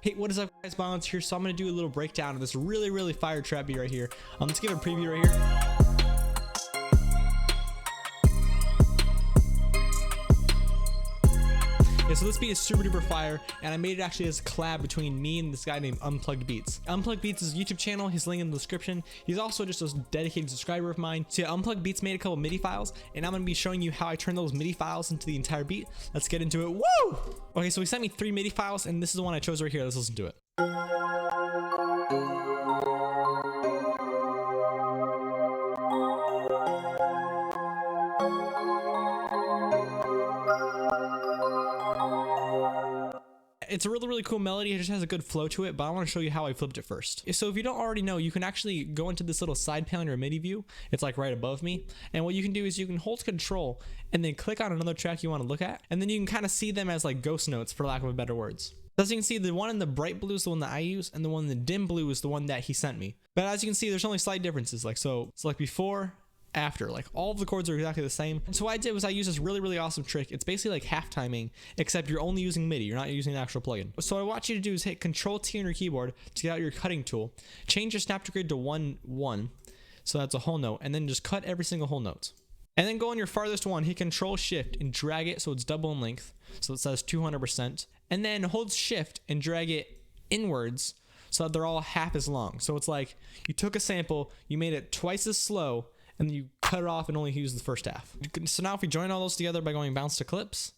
Hey, what is up guys, Bongonzo here. So I'm going to do a little breakdown of this really fire trap beat right here. Let's give it a preview right here. Yeah, so this beat is super duper fire, and I made it actually as a collab between me and this guy named Unplugged Beats. Unplugged Beats is a YouTube channel, his link in the description. He's also just a dedicated subscriber of mine. So yeah, Unplugged Beats made a couple MIDI files, and I'm gonna be showing you how I turn those MIDI files into the entire beat. Let's get into it. Woo! Okay, so he sent me 3 MIDI files, and this is the one I chose right here. Let's listen to it. It's a really cool melody. It just has a good flow to it, but I want to show you how I flipped it first. So if you don't already know, you can actually go into this little side panel in your MIDI view. It's like right above me. And what you can do is you can hold control and then click on another track you want to look at. And then you can kind of see them as like ghost notes, for lack of better words. As you can see, the one in the bright blue is the one that I use, and the one in the dim blue is the one that he sent me. But as you can see, there's only slight differences. Like, so it's like before, after, like all of the chords are exactly the same. And so what I did was I used this really awesome trick. It's basically like half timing, except you're only using MIDI. You're not using an actual plugin. So what I want you to do is hit Control T on your keyboard to get out your cutting tool. Change your snap to grid to 1-1. So that's a whole note, and then just cut every single whole note. And then go on your farthest one, hit Control Shift and drag it so it's double in length. So it says 200%. And then hold Shift and drag it inwards so that they're all half as long. So it's like you took a sample, you made it twice as slow, and then you cut it off and only use the first half. So now if we join all those together by going bounce to clips.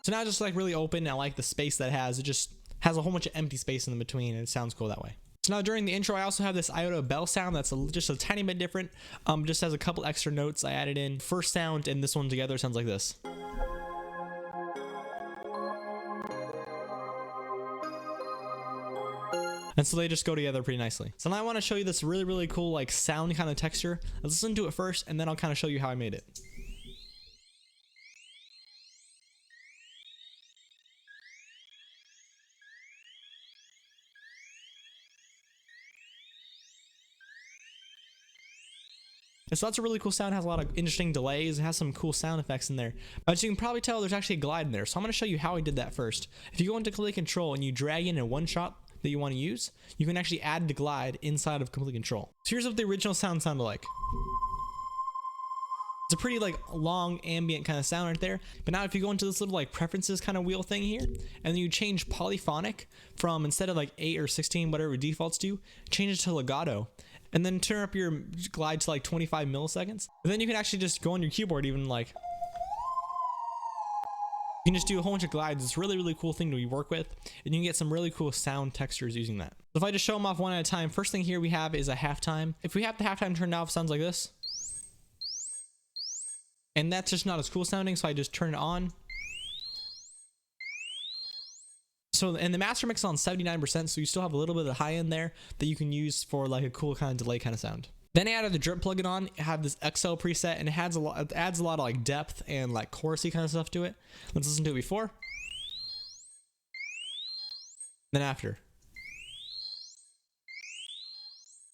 So now it's just like really open. I like the space that it has. It just has a whole bunch of empty space in between, and it sounds cool that way. So now during the intro, I also have this iota bell sound that's just a tiny bit different. Just has a couple extra notes I added in. First sound and this one together sounds like this. And so they just go together pretty nicely. So now I want to show you this really cool like sound kind of texture. Let's listen to it first, and then I'll kind of show you how I made it. So that's a really cool sound. It has a lot of interesting delays. It has some cool sound effects in there. As you can probably tell, there's actually a glide in there. So I'm going to show you how I did that first. If you go into Complete Control and you drag in a one shot that you want to use, you can actually add the glide inside of Complete Control. So here's what the original sound sounded like. It's a pretty like long ambient kind of sound right there. But now if you go into this little like preferences kind of wheel thing here, and then you change polyphonic from instead of like 8 or 16, whatever it defaults to, change it to legato. And then turn up your glide to like 25 milliseconds. And then you can actually just go on your keyboard, even like, you can just do a whole bunch of glides. It's a really cool thing to work with. And you can get some really cool sound textures using that. So if I just show them off one at a time, first thing here we have is a halftime. If we have the halftime turned off, it sounds like this. And that's just not as cool sounding, so I just turn it on. So, and the master mix is on 79%, so you still have a little bit of the high end there that you can use for like a cool kind of delay kind of sound. Then I added the drip plugin on. I have this XL preset, and it adds a lot of like depth and like chorusy kind of stuff to it. Let's listen to it before, then after.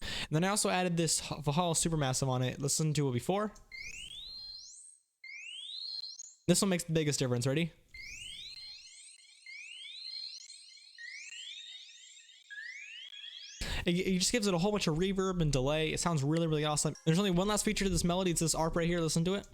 And then I also added this Valhalla Supermassive on it. Listen to it before. This one makes the biggest difference. Ready? It just gives it a whole bunch of reverb and delay. It sounds really awesome. There's only one last feature to this melody. It's this ARP right here. Listen to it.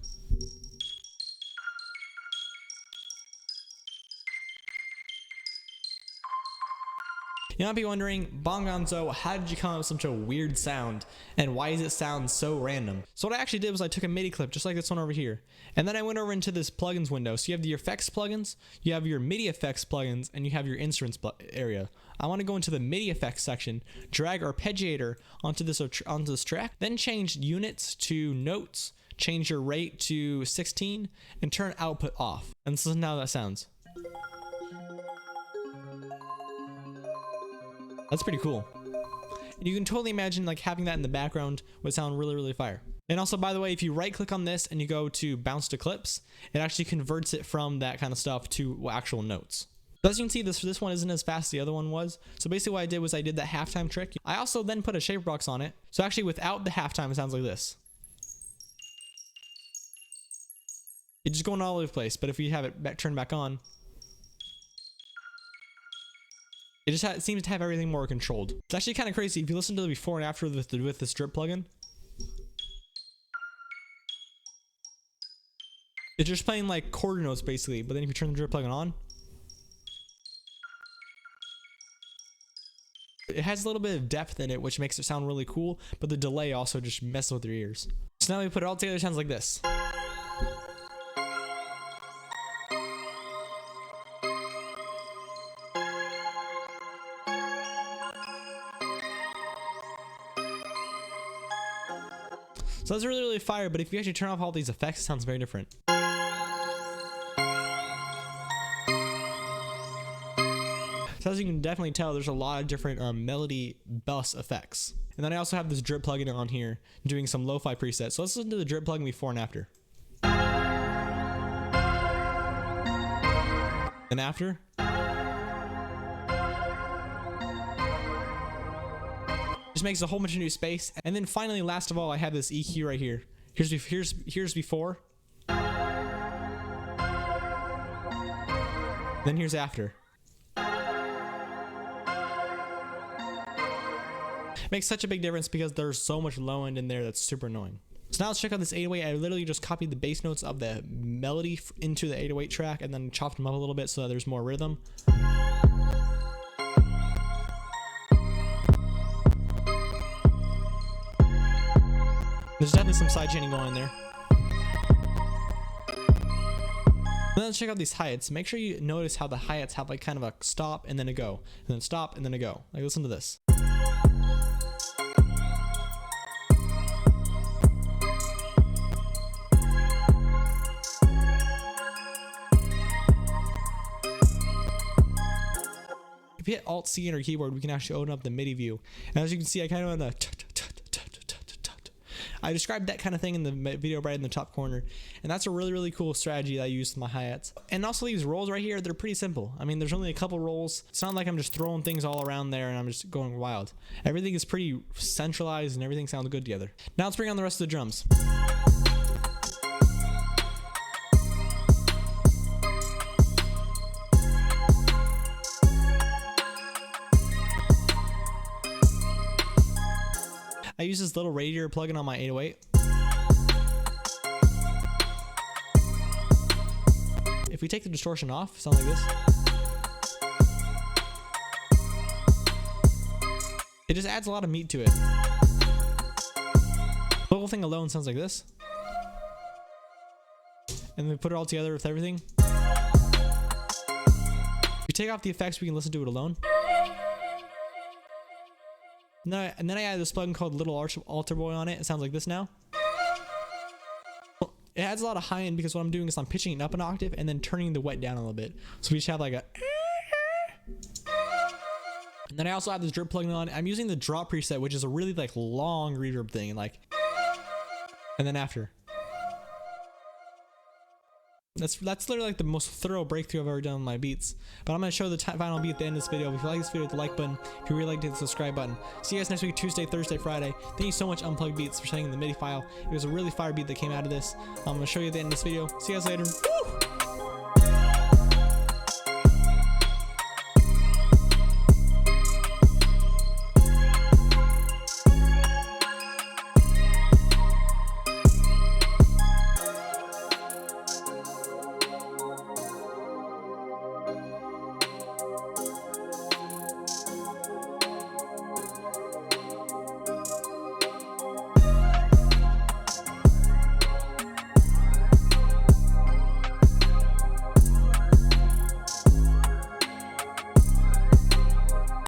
You might be wondering, Bongonzo, how did you come up with such a weird sound? And why does it sound so random? So what I actually did was I took a MIDI clip, just like this one over here. And then I went over into this plugins window. So you have the effects plugins, you have your MIDI effects plugins, and you have your instruments area. I want to go into the MIDI effects section, drag Arpeggiator onto this track, then change units to notes, change your rate to 16, and turn output off. And listen to how that sounds. That's pretty cool. And you can totally imagine like having that in the background would sound really fire. And also, by the way, if you right click on this and you go to bounce to clips, it actually converts it from that kind of stuff to actual notes. So as you can see, this one isn't as fast as the other one was. So basically what I did was I did that halftime trick. I also then put a shaper box on it. So actually without the halftime, it sounds like this. It's just going all over the place. But if we have it turned back on, it just seems to have everything more controlled. It's actually kind of crazy. If you listen to the before and after with this drip plugin, it's just playing like quarter notes basically. But then if you turn the drip plugin on, it has a little bit of depth in it, which makes it sound really cool. But the delay also just messes with your ears. So now we put it all together, it sounds like this. So that's really, really fire, but if you actually turn off all these effects, it sounds very different. So as you can definitely tell, there's a lot of different melody bus effects. And then I also have this drip plugin on here doing some lo-fi presets. So let's listen to the drip plugin before and after. And after. Just makes a whole bunch of new space. And then finally, last of all, I have this EQ right here. Here's before. Then here's after. It makes such a big difference because there's so much low end in there that's super annoying. So now let's check out this 808. I literally just copied the bass notes of the melody into the 808 track and then chopped them up a little bit so that there's more rhythm. There's definitely some side chaining going on there. And then let's check out these hi-hats. Make sure you notice how the hi-hats have like kind of a stop and then a go, and then stop and then a go. Like listen to this. If you hit Alt-C on your keyboard, we can actually open up the MIDI view. And as you can see, I kind of went the I described that kind of thing in the video right in the top corner, and that's a really, really cool strategy that I use with my hi-hats. And also these rolls right here, they're pretty simple. I mean, there's only a couple rolls. It's not like I'm just throwing things all around there and I'm just going wild. Everything is pretty centralized and everything sounds good together. Now let's bring on the rest of the drums. I use this little radiator plugin on my 808. If we take the distortion off, it sounds like this. It just adds a lot of meat to it. The whole thing alone sounds like this. And then we put it all together with everything. If we take off the effects, we can listen to it alone. And then I added this plugin called Little Altar Boy on it. It sounds like this now. It adds a lot of high end because what I'm doing is I'm pitching it up an octave and then turning the wet down a little bit. So we just have like a... And then I also have this drip plugin on. I'm using the drop preset, which is a really like long reverb thing. Like... And then after. That's literally like the most thorough breakthrough I've ever done on my beats. But I'm going to show the final beat at the end of this video. If you like this video, hit the like button. If you really like it, hit the subscribe button. See you guys next week, Tuesday, Thursday, Friday. Thank you so much, Unplugged Beats, for sending the MIDI file. It was a really fire beat that came out of this. I'm going to show you at the end of this video. See you guys later. Woo!